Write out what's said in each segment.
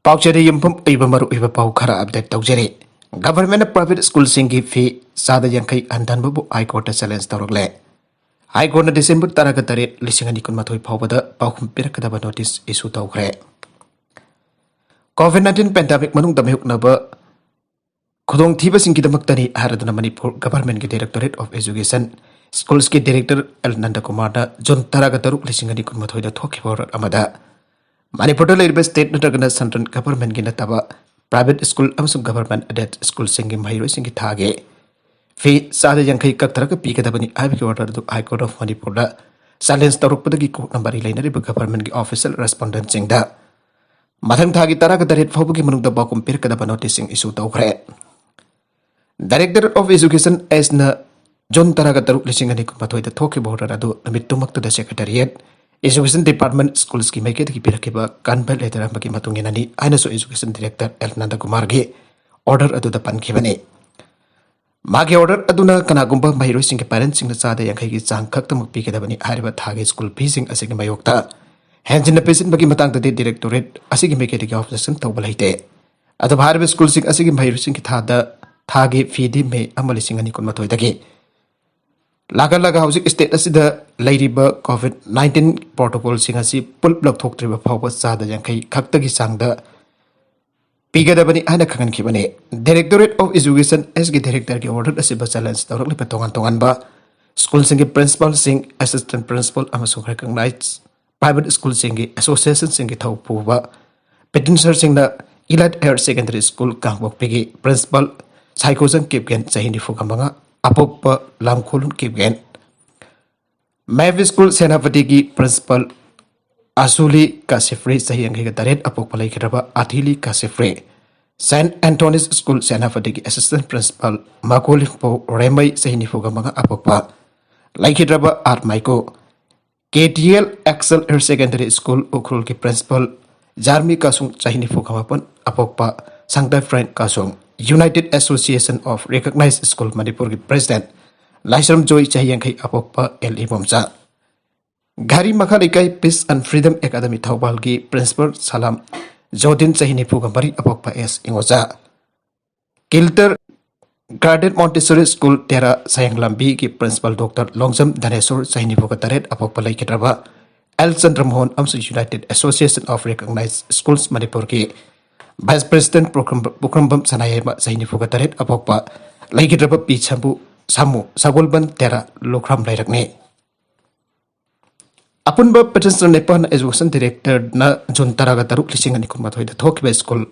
Pauchari Yumpum Ibamaru Iba Paukara update Taucheri. Government private school singi fee Sada Yankai and Danbubu High Court Challenge Torogle. High Court December Tarakatari listening Nikon Matoi Powder, Paukum Pirakadaba notice issue Togre. COVID-19 pandemic Manung the Milk Naba Kudong Tiba Sinki the Muktani Haradana Manipur Government Directorate of Education, Schools Director El Nanda Kumada, John Tarakataru listening Nikon Matoi the Toki Amada. Manipur State Natagana Central Government Ginataba, private school Amsum Government Adet School Singing Mahiro Singi Tage. Fee Sada Yankai Kataraka Pikadabani Ivy order to High Court of Manipur. Silence Torupagi Court number Lanary Government Official Respondent Singda. Madam Tagi Taraka the Red Fobuki Manuk the Bakum Pirkadaba noticing issue Togre. Director of Education as na John Taragataru listening and Nikumato the Toki border ado amid Tumak to the Secretariat. Education Department Schools ki make it Kipirakiba, Kanbel letter Maki Matunginani, Anaso Education Director El Nanda Kumargi, order adu the Pankivane. Magi order aduna Kanagumba Mahiro sing parents in the Sada Yankaki Sang Kaktam Pikadabani Hariba Tage School piecing as a Mayokta. Hands in the peasant Makimatang the Directorate, Asigi make it officer Tobalite. At the Harvest School sing Asigi Mahiro sing Tada, Tage, Fidi, May, Amalising and Nikomatoidagi. Laga housing state as the Ladybug COVID-19 protocol sing as pull block talk to power Sada Yankai Kaktagi sang the Pigadabani Anakan Kibane. Directorate of Education as Director ordered a civil silence directly Patongan Tonganba. School singing principal sing assistant principal Amazon recognized private school singing association singing Tau Puba. Petition sing the Elite Air Secondary School Kangwok Pigi principal Psychosan Kipgen Sahini Fukamanga. Apopa Lamkulun Kipgen. Mavis School Senapatigi Principal Asuli Kasifri Sahyang Taret Apopalai Kiraba Atili Kasifri. Saint Anthony's School Senapatigi Assistant Principal Makulin Po Remai Sahinifugamanga Apopa. Laikiraba Art Maiko. KTL Axel Air Secondary School Ukrulki Principal Jarmi Kasung Sahinifugamapan Apopa Sangta Friend Kasung. United Association of Recognized School Manipur President Laisram Joy Chahi Apopa El Ibomza Gari Makalikai Peace and Freedom Academy Taubalgi Principal Salam Jodin Chahini Pugambari Apopa S. Ingoza Kilter Garden Montessori School Terra Sayang Lambi Principal Dr. Longsam Danesur Chahini Pugataret Apopa Laikitraba El Sandramhon Amsu United Association of Recognized Schools Manipur Vice President Bukrambam Sanayama Saini Fugataret Apopa, Laikitrapa Pichambu, Samu, Sagulban Terra, Lokram Lairakne. Apunba Peterson Nepon Education Director Na John Taragataru Lishing and Nikumatoi, the Tokiba School,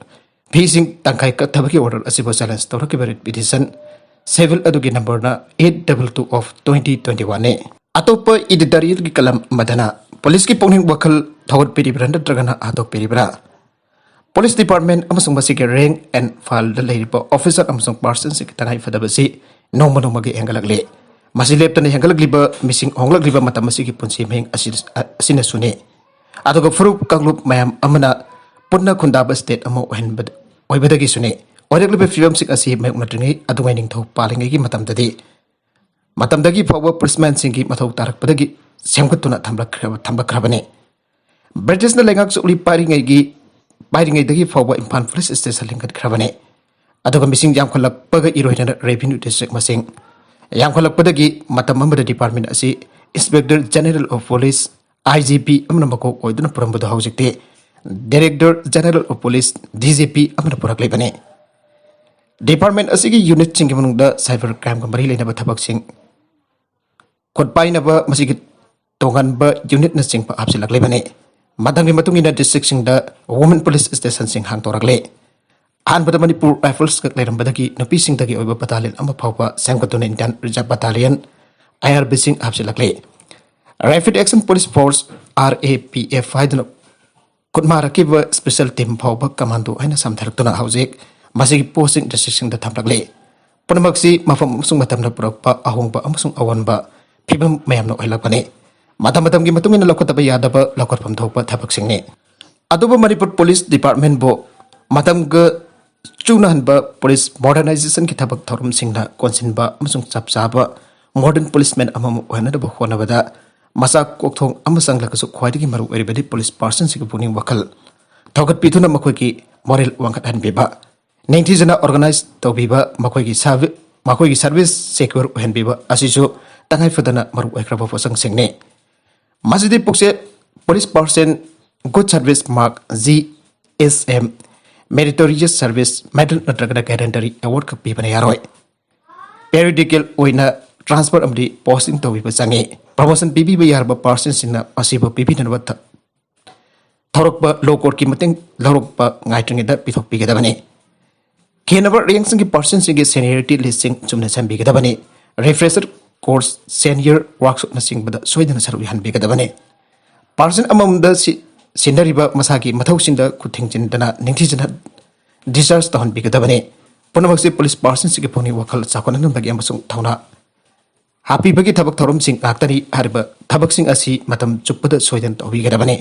facing Tankai Katabaki order as a silence Torakibarit petition, civil Adugi number 822 of 2021. Atopa Iditari Kalam Madana, Police Kiponing Wakal, Tawad Pedibranda Dragana Atok Pedibra. Police Department amasung masig rank and file the lady officer amasung person sing tanay fadabasi no manumagi hangalagli. Masilip tanay hangalagliba missing honglagliba matamasigi punsiming asinasuni. Ato ka frup kaglup mayam amana punna kundaba state amo ohen bad oibadagi suni. Oidagliba film sing asi may unadringi adungaining tau palingigi matamdadi. Matamdagi pawa prisman singi matau tarak padagi semkatuna tambakrabani. British na lengak suli paringigi Biting a day for what in Panflis is this a link at Cravane. Adoga missing Yankola Pugga Eroid Revenue District Massing. Yankola Pudagi, Matamamba Department as Inspector General of Police, IGP Amnamako, or Dunapuramba the Housing Day, Director General of Police, DGP Amnapura Clebane. Department Asigi Unit Chingamung the Cyber Crime Company Lena Tabaxing. Could buy never Masiki Tonganba Unit Nursing for Absila Clebane. Madang Matungina district sing the woman police station sing hang toragle. An but Manipur rifles Kakleram Badaki, Nupi sing the over battalion, Amapapa, Sankatun Indian Reserve Battalion, IRB sing Absilagle. Rapid Action Police Force, RAPF, Hidden Kudmara Kiva Special Team Power Commando, and some Tartuna Housing, Masiki posting district the Tamplagle. Punamaxi, Mafam Sumatamna Propa, Ahumba, Amsung Awanba, people may have no elapane. Matamatam Gimatum in the Lokotabaya, Lokot from Topa Tapaxing. Adoba Manipur Police Department Bo Matamga Chunanba Police Modernization Kitabak Torum Singna, Consinba, Musung Sapsaba, Modern Policemen among another Honavada, Masak Koktong Amasang Lakasu Quadigi Maru, everybody police persons Puning Wakal. Togat Pituna Makwiki, moral wangkathanbiba ningthijana organize tawbiba makhoi service secure henbiba asisu tangai fadana maru ekraba posang singne masidi pukse police person good service mark GSM meritorious service medal natragana guarantee award ka pibana yaroi periodical oina transfer amdi posting tawbiba sange promotion pibiba yarba person sinna asiba pibinanwa thorokpa low court ki mateng lorokpa ngaitringida pithok pigedabani Kenaba ranks की person की seniority listing चुमने से बिगड़ा बने refresher course senior workshop नसिंग बदा सोइदन सरुवी हन बिगड़ा बने person अमम द सिंदरिबा मसाकी मथौ सिंद कुथिंग चिंतना निंथि जना discharge तहन बिगड़ा बने पुनवक्से पुलिस person की पुनी वखल चाकोन नम बगी अमसुंग थौना happy बगी थबक थौरम सिंग आक्तरी हरबा थबक सिंग असि मतम चुपद सोइदन तो बिगड़ा बने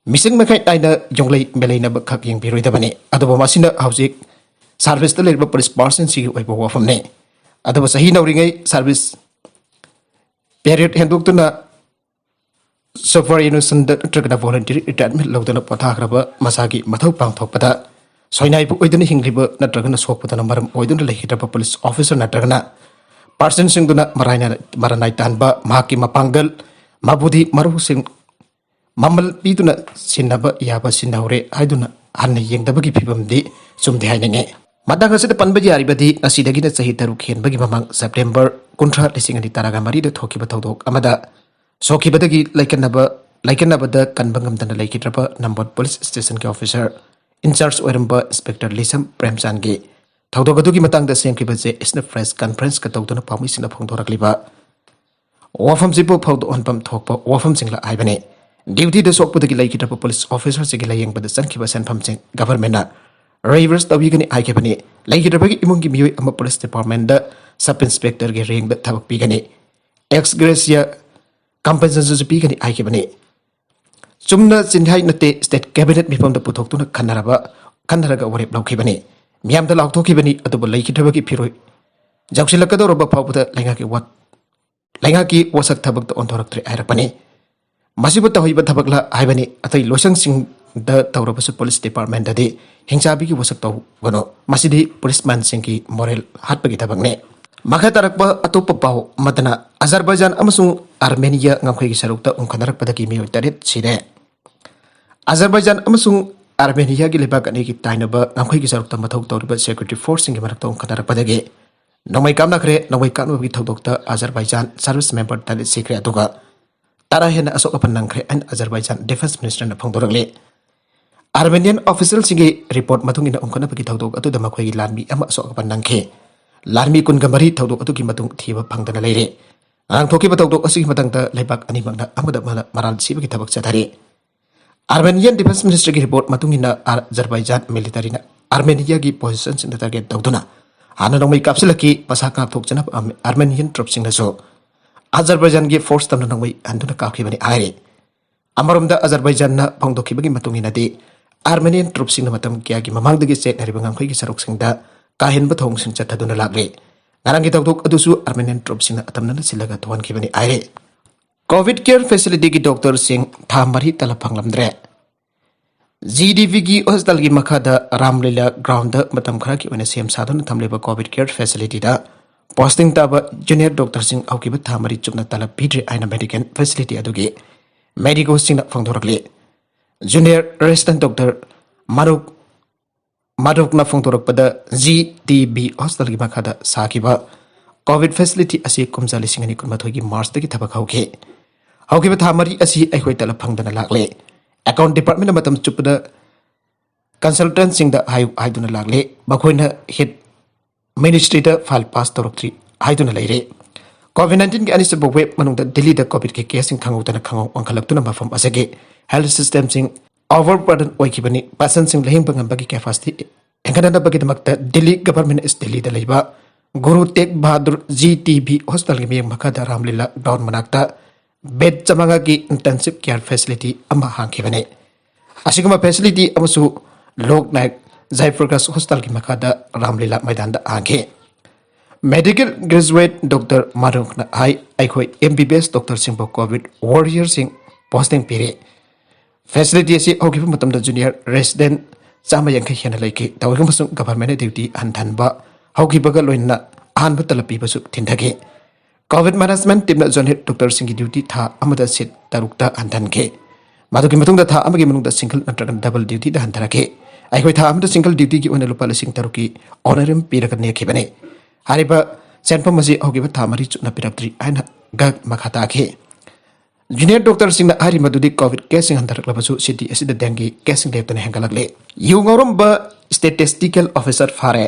मिसिंग मखै आइना जोंगलै मेलैना बखक यंग बिरोइदा बने अदबो मासिना हाउजिक सर्विस तो लेबा पुलिस पर्सन सी ओइबो वफमने अदब सही नौरिङै सर्विस पेरियड हेंदोक्तुना सफर इनोसेंट ट्रगना वॉलंटरी रिटायरमेंट लौदना पथाखरबा मसागी मथौ पांथोकपदा सोइनाइबु ओइदना हिंग्लिबा नट्रगना सोकपदना मरम ओइदना लेखिरबा police officer नट्रगना person सिंगदुना मरानाइ तानबा माकी मपांगल माबुदी मरुसिंग ममल पीदुना सिन्नबा याबा सिन्नौरे हाइदुना Hannah येंगदबगी फिबमदि चुमदे हाइनङे Madang asida panbaji aribadi asidagina sahi taru khen bagi mamang September kuntra lising ani taraga marida thoki bathodok amada soki badagi laikanaba da kanbangam dana laikitrapa number police station ke officer in charge oiramba inspector Lisam Premchan ge thodogadu gi matang da sem ki baje isna press conference ka tawduna pami sina phongdorakliba wafam sipo phawdo onpam thokpa wafam singla aibane duty da sokpudagi laikitrapa police officer sigi layeng bada sankiba sanpham sing government na Reverse Tawigani Aikabani, like it a very imungi mioi ama police department, the sub inspector get ring the Tabak Pigani, ex Gracia compensation Pigani Aikabani. Sumna Sinhai Nate state cabinet before the Putokuna Kanaraga or Blokibani, Miam the Lautokibani at the Lake Tabaki Piro. Jaksilakador of Papa Langaki what Langaki was a tabak on Toractri Arapani. Masibata Hiba Tabakla Ivani at a Losang Sing the Taurabas police department that day. Hingsabi ki wasak tau gano masidi policeman singki moral hat bagi tabagne makatarakpa atopa pau matana Azerbaijan amasung Armenia ngamkhoi gi sarukta ungkanarak padaki mioi taret sire Azerbaijan amasung Armenia gi lebak ani ki tainaba ngamkhoi gi sarukta mathau tawriba security force singi marakta ungkanarak padage nomai kamna khre nomai kanwa gi thodokta Azerbaijan service member talet sikre atuga tara hena asok apan nangkhre and Azerbaijan defense minister na phongdorakle Armenian official singi report matung ina ungkana bagi tawdok atu dama khoi lanmi ama so ka panangkhe lanmi kun gamari tawdok atu ki matung thiba phangdana leire ang thoki ba tawdok asigi matangta leibak ani magna amada maral si bagi tabak chathari Armenian defense ministry ki report matung ina Azerbaijan military na Armenia gi positions in the target tawduna hana nomai kapsilaki pasaka thok chana Armenian troops sing so Azerbaijan gi force tamna nomai anduna kakhi bani aire amarumda Azerbaijan na phangdoki bagi matung ina de Armenian troops in the matam kya ki mamang de set naribang khoi ki saruk singda kahin ba thong sing chathaduna lagle ngarang ki tawdok adusu Armenian troops in atamna silaga thwan ki bani aire COVID care facility ki doctor sing thamari tala phanglamdre GDV ki hospital ki makhada Ramlila ground da matam khara ki one sem sadana thamleba COVID care facility da posting taba junior doctor sing auki ba thamari chupna tala pidre aina medical facility adugi medical sing na phangdorakle Junior resident doctor Maruk na phongtorok pada GTB hospital ki makhada sakiba COVID facility asi kumjali singani kunmathoi ki March ki thabak hauke ba thamari asi aihoi tala phangdana lakle account department na matam chupada consultant sing da haiduna lakle bakhoina head administrator file pass torokri haiduna leire COVID-19 ki anisa web manungda Delhi da COVID ki case sing khangutana khangau angkhalakuna mafam asage health system sing overburden oikibani person sing lehing bangam bagi capacity engkana bagi damakta Delhi government is Delhi da leiba Guru Tek Bahadur GTB hospital ki miyang makada Ramlila ground manakta bed chamanga ki intensive care facility ama hangkibane asiguma facility amasu Loknaik Jaiprakash hospital ki makada Ramlila maidan da hangke Medical graduate Dr. Maruk na ai MBBS Dr. Singbo COVID warrior sing posting period facility si hoki matam da junior resident चामा यंखै हेन लेके तवरगमसु government duty हनथनबा हौखिबगा लोइना अहानबा तलपीबसु थिंधगे covid management team zone head doctor Singh duty था अमदा सीट तरुक्ता हनथनगे मादुकी मतुंगदा था अमगे मनुंगदा सिंगल नत्रगन डबल ड्यूटी दा हनथरगे अखोय था अमदा सिंगल ड्यूटी की ओना लुपा लिसिंग तरुकी ऑनरम पीरग नेखिबने हारिबा सेंपम मसी हौगिबा था मरि चुना पिरक्ट्री आइना गग मखातागे जूनियर डॉक्टर सिंह हरी मधुदी कोविड केसिंग हंधरक्लबसु सिटी एसिड डेंगी केसिंग लेपतने हेंगलगले युगौरम स्टेटिस्टिकल ऑफिसर फारे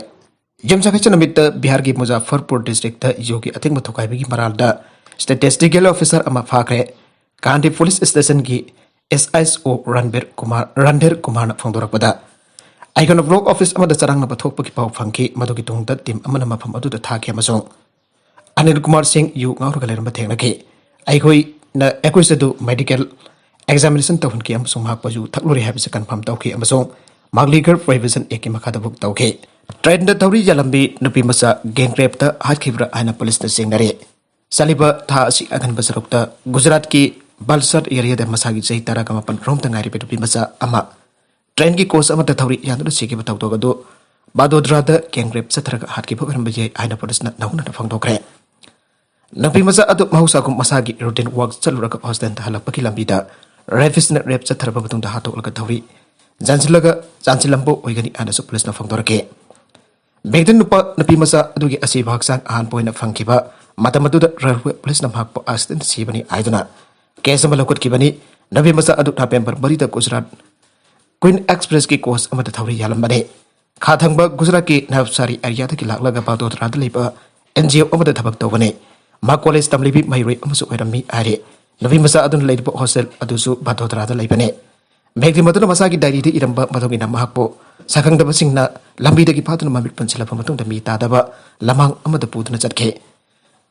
जमसाखच नमित बिहार की मुजफ्फरपुर डिस्ट्रिक्ट योगी अथिंग मथुकाइबगी मरालदा स्टेटिस्टिकल ऑफिसर अमा फाखरे कांडी पुलिस स्टेशन की SIO रणधीर कुमार फोंदोरकपदा आइगन ब्लॉक ऑफिस अमदा चरांगना पथोकपगी पाव फंकी मधुकी तुंगदा टीम अमना मफम अदुदा थाखे अमसों अनिल कुमार सिंह यु ngauruga leramba thengnaके आइखोई na equise du medical examination tawhun ki amsung mak paju thaklori habise confirm tawki amsung magliger prohibition ek makha da buk tawke train da thori jalambi nupi masa gang rape ta hakhibra aina police na singnare saliba tha asi agan basarukta gujarat ki balsar area da masagi chei tara kama pan rom ta ngari pe nupi masa ama train ki course ama ta thori yandu sigi bataw to gado badodra da gang rape sathraga hakhibra garam bajai aina police na nauna na phangdokre Nupi masa adu mahusa kum masagi routine work chaluraga hostel halapaki lambida rapist na rap chatharaba batungda hatolaga thori jansilambo oigani anasu police na phangdorake begden nupi masa adugi asi bhaksang ahan poina phangkiba matamadu railway police na bhakpa accident sibani aiduna case ma lokot kibani nupi masa adu November bari da Gujarat Queen Express ki course amada thori yalambane khathangba Gujarat ki navsari area da ki laklaga badodra da leiba NGO amada thabak tawbane मा college तमलिबी मैरोई अमसु ओइरमी आरे नवी मसा अदुन लेइबो hostel अदुसु बाथोदरा दा लेबने मेगदि मदुन मसा की diary दे इरंबा मदोगी ना महकपो साखंगदब सिंगना लंबी दगी फातुन ममिट पंचलप मतुंग द मी तादबा लमहांग अमद पुदुन चटखे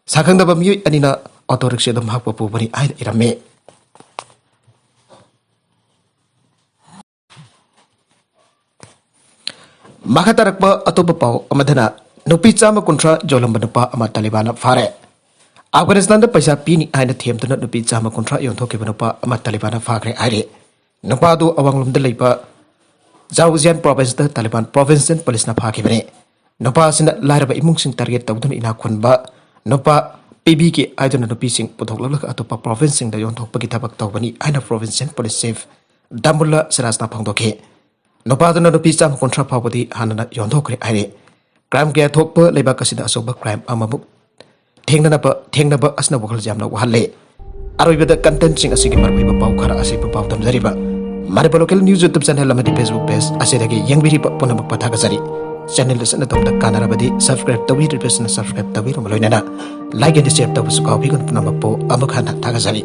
साखंगदब मियोय अनिना ऑटो रिक्शा द महकपो पुबनी आइ इरमे मखतरकपा अतोप पाव अमदना नुपी चाम कुंट्रा जोलंब नुपा अमा तालिबान फारे Afghanistan da paisa pini aina themtuna nupi chama kontra yonthokibana pa ama Taliban fakhre aire nupa do awanglum da leipa Zawzian province da Taliban province and police na phakibane nupa sina laraba imung sing target tawdun ina khunba nupa PB ki aiduna nupi sing puthoklak atopa province sing da yonthokpagi thabak tawbani aina province and police chief Dambulla Sirasna phangdoke nupa da nupi chama kontra phawbadi hanana yonthokre aire crime ke thokpa leiba kasida asoba crime amamuk थेंगनबा असना वखल जामना वहले अरोइबदा content सिंग असिगी मरबैबा पाउ खरा असिबा पाउ तमजरिबा मारिबा local news YouTube channel अमदि Facebook page असेदगी यंगबिरि पुनमक पथागजरी चैनल सन तमदा कानारबदि सब्सक्राइब तबि रिप्रेसन सब्सक्राइब तबि रमलोइना लाइक एंड शेयर तबसु काउबिगन पुनमक पो अमखाना थागजरी